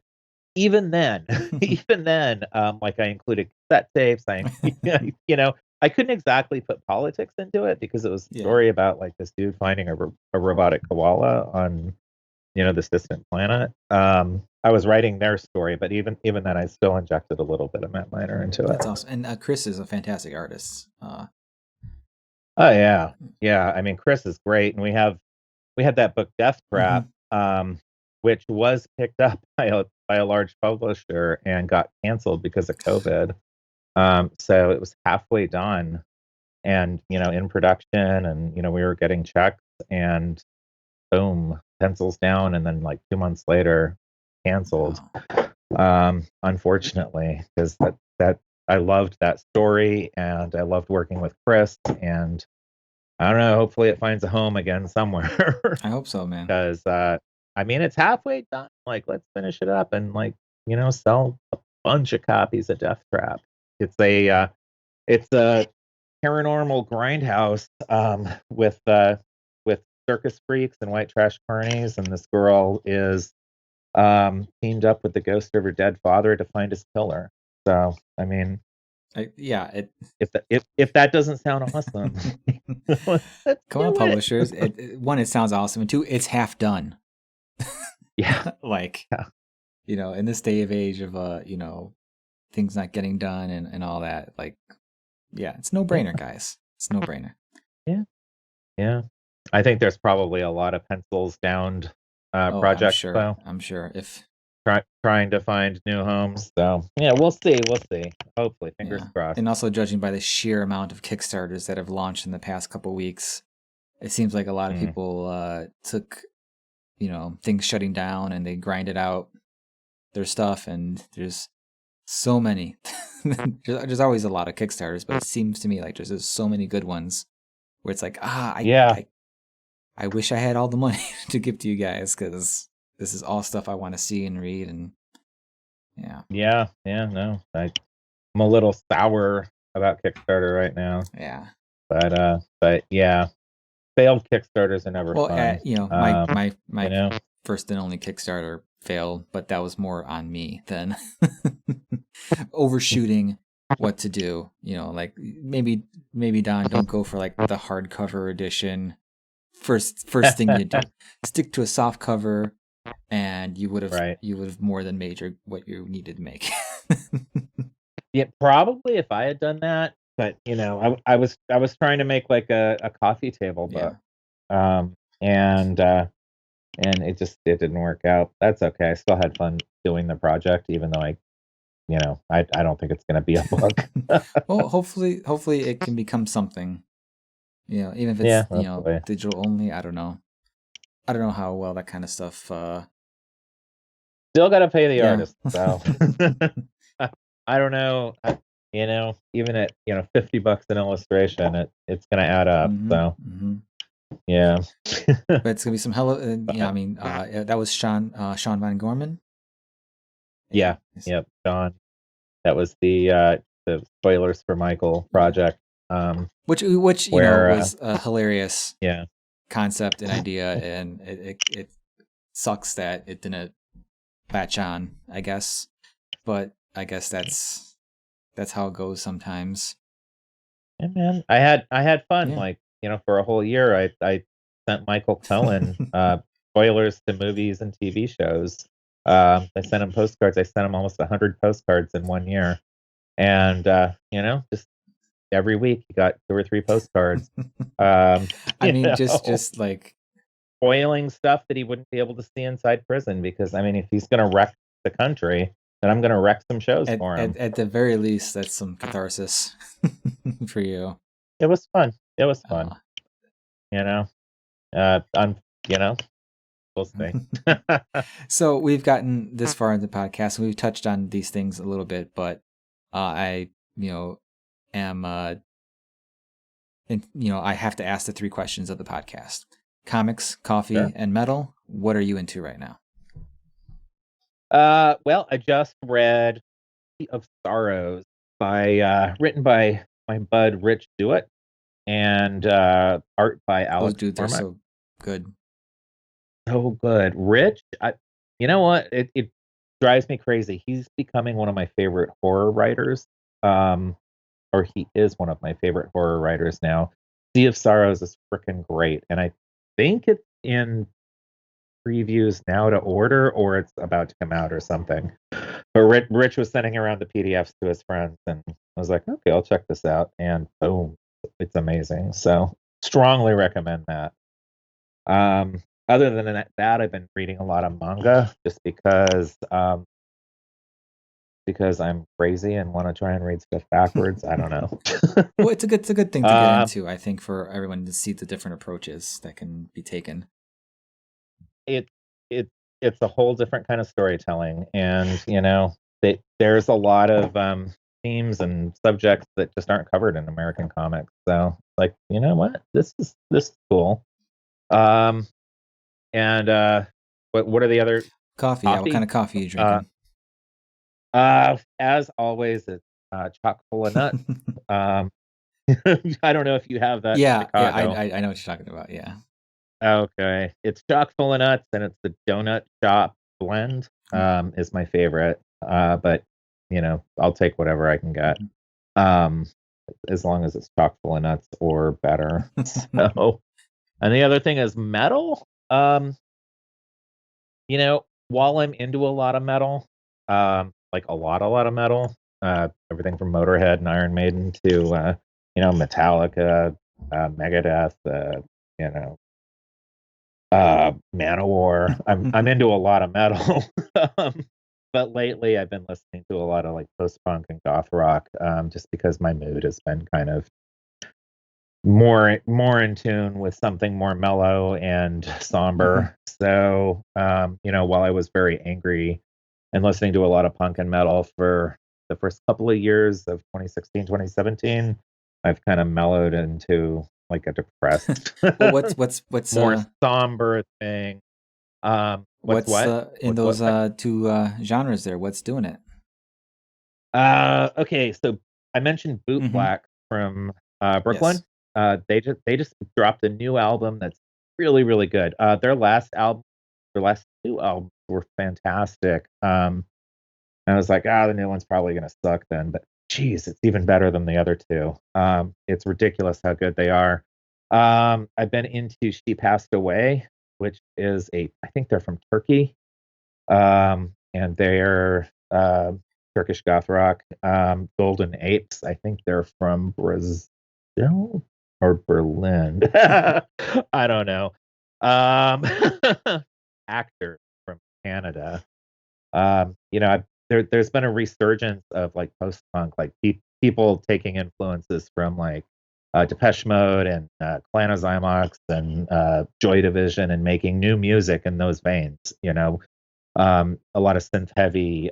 even then, like I included cassette tapes. I couldn't exactly put politics into it because it was a story about like this dude finding a robotic koala on, this distant planet. I was writing their story, but even then, I still injected a little bit of Matt Miner into it. That's awesome. And Chris is a fantastic artist. Oh yeah. I mean, Chris is great, and we had that book Death Trap, which was picked up by a large publisher and got canceled because of COVID. So it was halfway done, and in production, and we were getting checks, and boom, pencils down, and then like 2 months later, canceled. Unfortunately, because that I loved that story, and I loved working with Chris, and I don't know, hopefully it finds a home again somewhere. I hope so, man. Because I mean, it's halfway done. Like, let's finish it up and like, sell a bunch of copies of Death Trap. It's a paranormal grindhouse with circus freaks and white trash carnies, and this girl is teamed up with the ghost of her dead father to find his killer. So, I mean, if that doesn't sound awesome, come on, publishers. One, it sounds awesome, and two, it's half done. Yeah, like, in this day of age of things not getting done and all that, like, it's no brainer, guys. It's no brainer. Yeah. I think there's probably a lot of pencils downed projects. I'm sure. If trying to find new homes, so we'll see. Hopefully, fingers crossed. And also, judging by the sheer amount of Kickstarters that have launched in the past couple weeks, it seems like a lot of people took things shutting down, and they grinded out their stuff, and there's so many. There's always a lot of Kickstarters, but it seems to me like there's just so many good ones where it's like, I wish I had all the money to give to you guys, because this is all stuff I want to see and read. And no, I'm a little sour about Kickstarter right now. But yeah, failed Kickstarters are never fun. My first and only Kickstarter failed, but that was more on me than overshooting what to do. Like maybe Don, don't go for like the hardcover edition. First thing you do, stick to a soft cover, and you would have more than made what you needed to make. Yeah, probably if I had done that, but I was trying to make like a coffee table book, and it didn't work out. That's okay. I still had fun doing the project, even though I don't think it's going to be a book. Well, hopefully it can become something. Even if Yeah, it's hopefully. digital only. I don't know how well that kind of stuff. Still got to pay the Yeah. artist, so I don't know. Even at $50 an illustration, it's gonna add up. hmm So hmm yeah, But it's gonna be some hello. Yeah, I but mean, that was Sean Van Gorman. yeah, And yep, John. That was the spoilers for Michael yeah, project. which Where was a hilarious yeah, concept and idea, and it sucks that it didn't latch on, I guess. But I guess that's how it goes sometimes. yeah, man, I had fun. Yeah. Like for a whole year, I sent Michael Cohen spoilers to movies and TV shows. I sent him postcards. I sent him almost 100 postcards in one year, and just every week he got 2 or 3 postcards. Um, I mean, just like spoiling stuff that he wouldn't be able to see inside prison because I mean, if he's gonna wreck the country, then I'm gonna wreck some shows for him. at the very least, that's some catharsis for you. It was fun. It was fun. Uh, You know. I'm you know, we'll see. so we've gotten this far in the podcast, and we've touched on these things a little bit, but I, am and I have to ask the 3 questions of the podcast: comics, coffee, Sure. and metal. What are you into right now? Well, I just read Sea of Sorrows by written by my bud Rich Dewitt and art by Those Alex dudes are Cormack. so good. So good. Rich, you know what? It drives me crazy. He's becoming one of my favorite horror writers. Um, or he is one of my favorite horror writers now. Sea of Sorrows is freaking great, and I think it's in previews now to order, or it's about to come out or something. But Rich was sending around the PDFs to his friends, and I was like, okay, I'll check this out. And boom, it's amazing. So strongly recommend that. Other than that, I've been reading a lot of manga just because I'm crazy and want to try and read stuff backwards. I don't know. Well, it's a good thing to get um, into, I think, for everyone to see the different approaches that can be taken. it it it's a whole different kind of storytelling, and there's a lot of themes and subjects that just aren't covered in American comics. So, like, you know what? This is cool. Um, and what are the other Coffee, yeah. What kind coffee? of coffee are you Uh, drinking? as always, it's chock full of nuts. Um, I don't know if you have that in Yeah. Chicago. I know what you're talking about. Yeah. Okay, it's chock full of nuts, and it's the donut shop blend. Is my favorite. But I'll take whatever I can get. Um, as long as it's chock full of nuts or better. So, and the other thing is metal. While I'm into a lot of metal, like a lot of metal, everything from Motorhead and Iron Maiden to Metallica, Megadeth, you know, Manowar. I'm into a lot of metal, but lately I've been listening to a lot of like post punk and goth rock, just because my mood has been kind of more in tune with something more mellow and Mhm. somber. So, while I was very angry and listening to a lot of punk and metal for the first couple of years of 2016, 2017, I've kind of mellowed into like a depressed, Well, what's more somber thing. What's what? in What's those what? two genres there? What's doing it? Okay, so I mentioned Boot Mm-hmm. Black from Yes. Brooklyn. They just dropped a new album that's really really good. Their last 2 albums were fantastic. And I was like, the new one's probably gonna suck then, but geez, it's even better than the other two. It's ridiculous how good they are. I've been into She Passed Away, which is I think they're from Turkey, and they're Turkish goth rock. Golden Apes, I think they're from Brazil or Berlin. I don't know. Um, Actor from Canada. There's been a resurgence of like post punk, like people taking influences from like Depeche Mode and Clan and Joy Division, and making new music in those veins. A lot of synth heavy,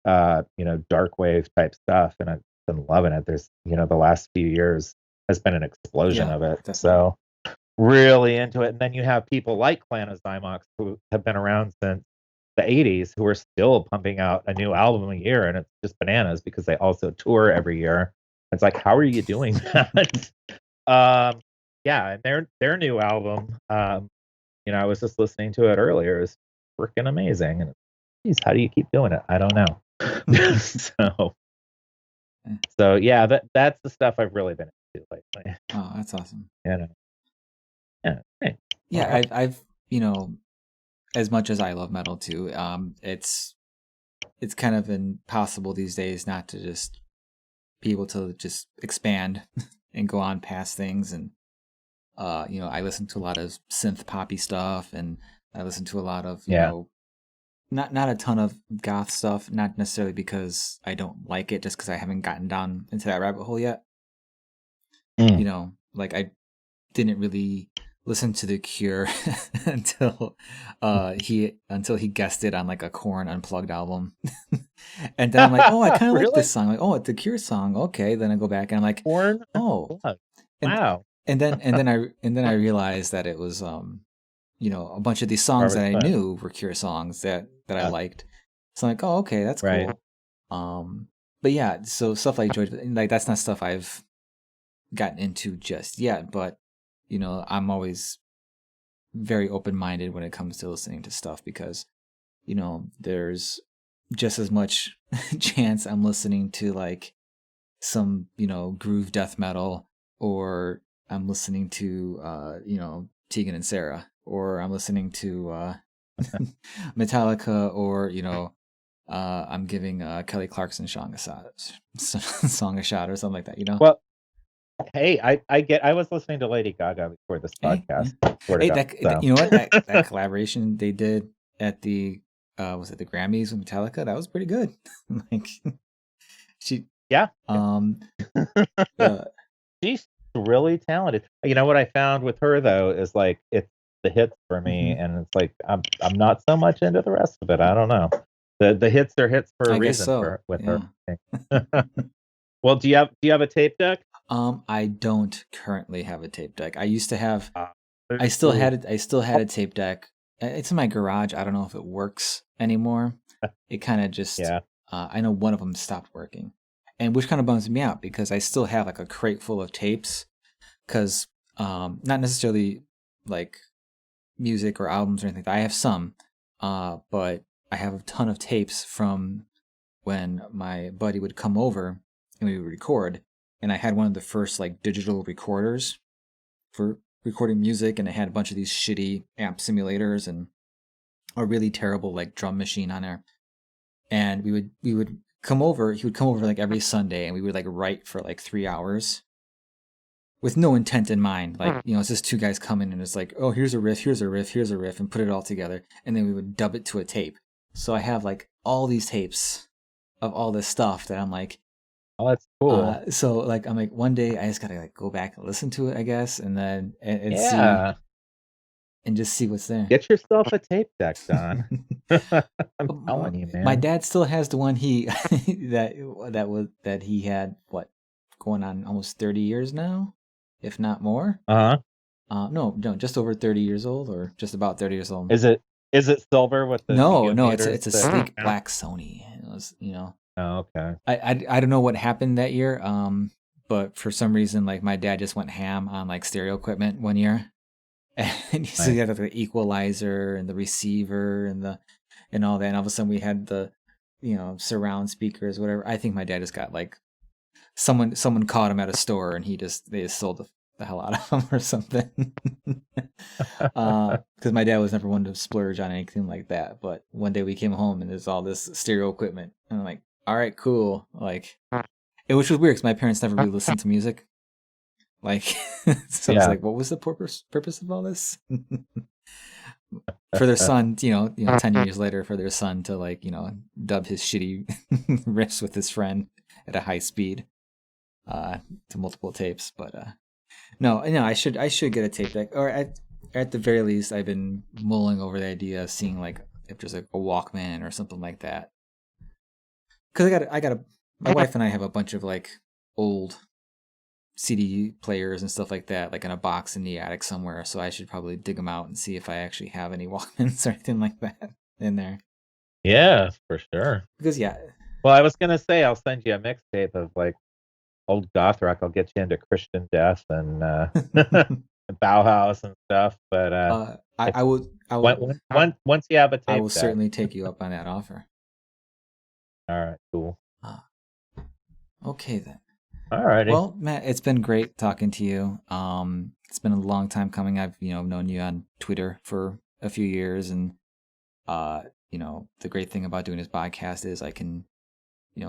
dark wave type stuff, and I've been loving it. There's, the last few years has been an explosion Yeah, of it. definitely. So really into it. And then you have people like Clan who have been around since the 80s who are still pumping out a new album a year, and it's just bananas because they also tour every year. It's like, how are you doing that? Yeah, and their new album, I was just listening to it earlier, is freaking amazing. And geez, how do you keep doing it? I don't know. so yeah, that's the stuff I've really been into lately. Oh, that's awesome. Yeah. Hey. Yeah, I've as much as I love metal too, it's kind of impossible these days not to just be able to just expand and go on past things. And I listen to a lot of synth poppy stuff, and I listen to a lot of not a ton of goth stuff, not necessarily because I don't like it, just because I haven't gotten down into that rabbit hole yet. Like I didn't really listen to The Cure until he guessed it on like a Korn Unplugged album. And then I'm like, oh, I kind of Really? like this song. Like, oh, it's The Cure song. Okay, then I go back and I'm like, Korn? oh, Wow. And then I realized that it was a bunch of these songs that I knew were Cure songs that I liked. So I'm like, oh, okay, that's cool. But yeah, so stuff like Joy, like that's not stuff I've gotten into just yet, but I'm always very open-minded when it comes to listening to stuff, because there's just as much chance I'm listening to like some groove death metal, or I'm listening to Tegan and Sarah, or I'm listening to Metallica, or I'm giving Kelly Clarkson song a shot or something like that. Well, hey, I was listening to Lady Gaga before this podcast. You know what? That collaboration they did at the was it the Grammys with Metallica? That was pretty good. Like she, yeah. She's really talented. You know what I found with her though is like it's the hits for me, and it's like I'm not so much into the rest of it. I don't know. The hits are hits for a reason with her. Well, do you have a tape deck? I don't currently have a tape deck. I used to have. I still had a tape deck. It's in my garage. I don't know if it works anymore. It kind of just. Yeah. I know one of them stopped working, and which kind of bums me out because I still have like a crate full of tapes. Because not necessarily like music or albums or anything. I have some, but I have a ton of tapes from when my buddy would come over and we would record. And I had one of the first like digital recorders for recording music, and it had a bunch of these shitty amp simulators and a really terrible like drum machine on there. And we would come over. He would come over like every Sunday, and we would like write for like 3 hours with no intent in mind. Like it's just two guys coming, and it's like, oh, here's a riff, and put it all together, and then we would dub it to a tape. So I have like all these tapes of all this stuff that I'm like, oh, that's cool. So like I'm like, one day I just gotta like go back and listen to it, I guess, and then and see and just see what's there. Get yourself a tape deck, Don. I'm telling you, man. My dad still has the one he that he had going on almost 30 years now, if not more. No, just over 30 years old, or just about 30 years old. Is it silver with the no, it's a sleek black Sony. It was, Oh, okay. I don't know what happened that year, but for some reason, like my dad just went ham on like stereo equipment one year, and so he had like, the equalizer and the receiver and all that, and all of a sudden we had the surround speakers, whatever. I think my dad just got like someone caught him at a store, and they just sold the hell out of them or something. Because my dad was never one to splurge on anything like that. But one day we came home and there's all this stereo equipment, and I'm like, all right, cool. Like, which was weird because my parents never really listened to music. Like, so I was like, what was the purpose of all this? For their son, 10 years later, for their son to like, dub his shitty riffs with his friend at a high speed. to multiple tapes. But no, I should get a tape deck, or at the very least, I've been mulling over the idea of seeing like if there's like a Walkman or something like that. Because my wife and I have a bunch of like old CD players and stuff like that, like in a box in the attic somewhere. So I should probably dig them out and see if I actually have any Walkmans or anything like that in there. Yeah, for sure. Because Well, I was gonna say I'll send you a mixtape of like old goth rock. I'll get you into Christian Death and Bauhaus and stuff. But I will. Once you have a tape, I will certainly take you up on that offer. All right, cool. Okay then. All righty. Well, Matt, it's been great talking to you. It's been a long time coming. I've known you on Twitter for a few years, and the great thing about doing this podcast is I can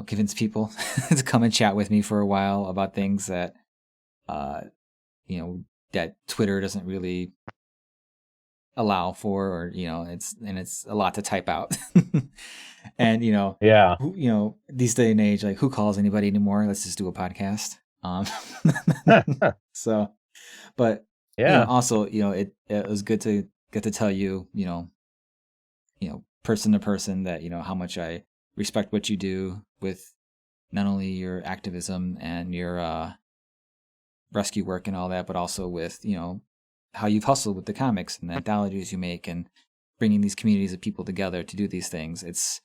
convince people to come and chat with me for a while about things that that Twitter doesn't really allow for, or it's a lot to type out. And yeah, these day and age, like, who calls anybody anymore? Let's just do a podcast. So, but yeah, also it was good to get to tell you, person to person, that how much I respect what you do with not only your activism and your rescue work and all that, but also with how you've hustled with the comics and the anthologies you make and bringing these communities of people together to do these things. It's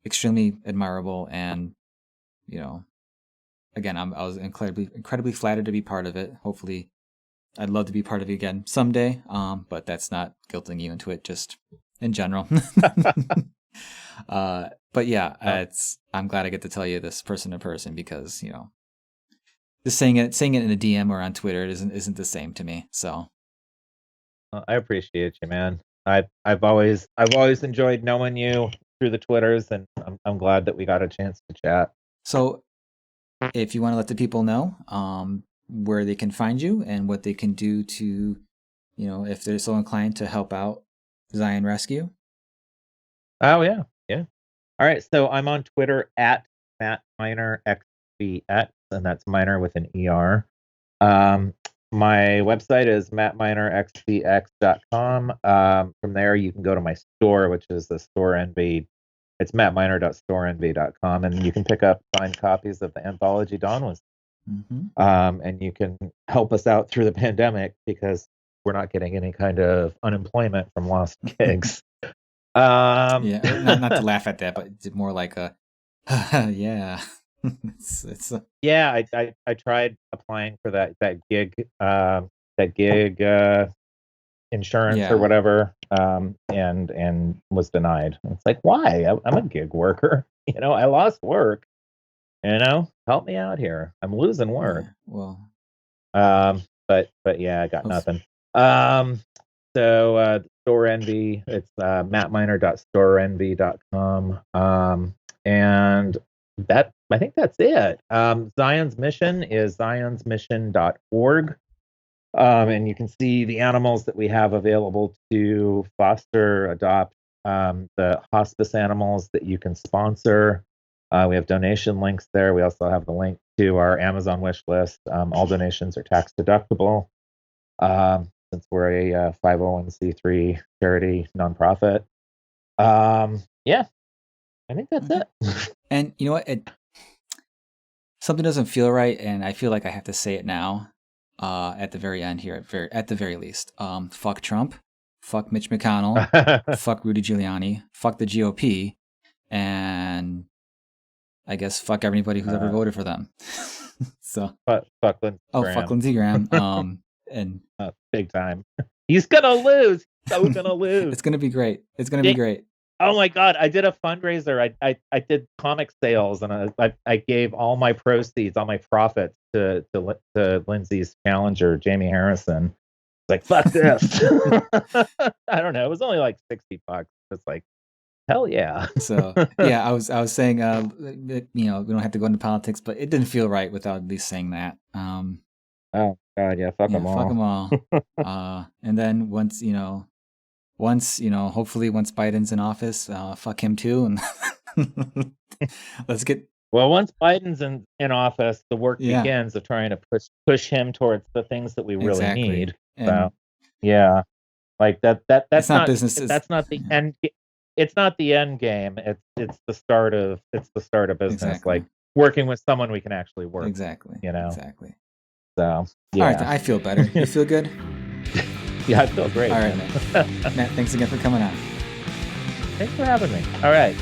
extremely admirable, and again, I was incredibly flattered to be part of it. Hopefully, I'd love to be part of it again someday. But that's not guilting you into it, just in general. But yeah, I'm glad I get to tell you this person to person, because just saying it in a DM or on Twitter isn't the same to me. So I appreciate you, man. I've always enjoyed knowing you through the Twitters, and I'm glad that we got a chance to chat. So if you want to let the people know where they can find you and what they can do to, if they're so inclined to help out Zion Rescue. Oh yeah. All right, so I'm on Twitter at Matt Miner XVX, and that's Miner with an ER. My website is mattminerxvx.com. From there, you can go to my store, which is the Store Envy. It's mattminer.storeenvy.com, and you can pick up signed copies of the anthology Dawn was. Mm-hmm. And you can help us out through the pandemic, because we're not getting any kind of unemployment from lost gigs. Yeah, not to laugh at that, but it's more like a yeah. it's yeah. I tried applying for that gig insurance or whatever, and was denied. It's like, why? I'm a gig worker. I lost work. Help me out here. I'm losing work. Yeah, well, but yeah, I got nothing. So Store Envy, it's mattminer.storeenvy.com. And that, I think that's it. Zion's mission is zionsmission.org. And you can see the animals that we have available to foster, adopt, the hospice animals that you can sponsor. We have donation links there. We also have the link to our Amazon wish list. All donations are tax deductible. Since we're a 501c3 charity nonprofit. Yeah, I think that's it. And you know what? Something doesn't feel right, and I feel like I have to say it now. At the very end here, at the very least, fuck Trump, fuck Mitch McConnell, fuck Rudy Giuliani, fuck the GOP, and I guess fuck everybody who's ever voted for them. So fuck Lindsey Graham. Fuck Lindsey Graham. And big time. He's gonna lose. So gonna lose. It's gonna be great. It's gonna be great. Oh my god! I did a fundraiser. I did comic sales, and I gave all my proceeds, all my profits to Lindsay's challenger, Jamie Harrison. It's like, fuck this. I don't know. It was only like $60. It's like, hell yeah. So yeah, I was saying, we don't have to go into politics, but it didn't feel right without at least saying that. Oh god, yeah, fuck them all. Fuck them all. And then once hopefully once Biden's in office, fuck him too, and let's get Well, once Biden's in office, the work Yeah. begins of trying to push him towards the things that we really Exactly. need. And So, yeah, like that's it's not not business. that's not the yeah, end. It's not the end game. It's the start of business. Exactly. Like working with someone we can actually work. Exactly. You know. Exactly. So yeah. All right, I feel better. You feel good? Yeah, I feel great. All right, man. Matt, thanks again for coming on. Thanks for having me. All right.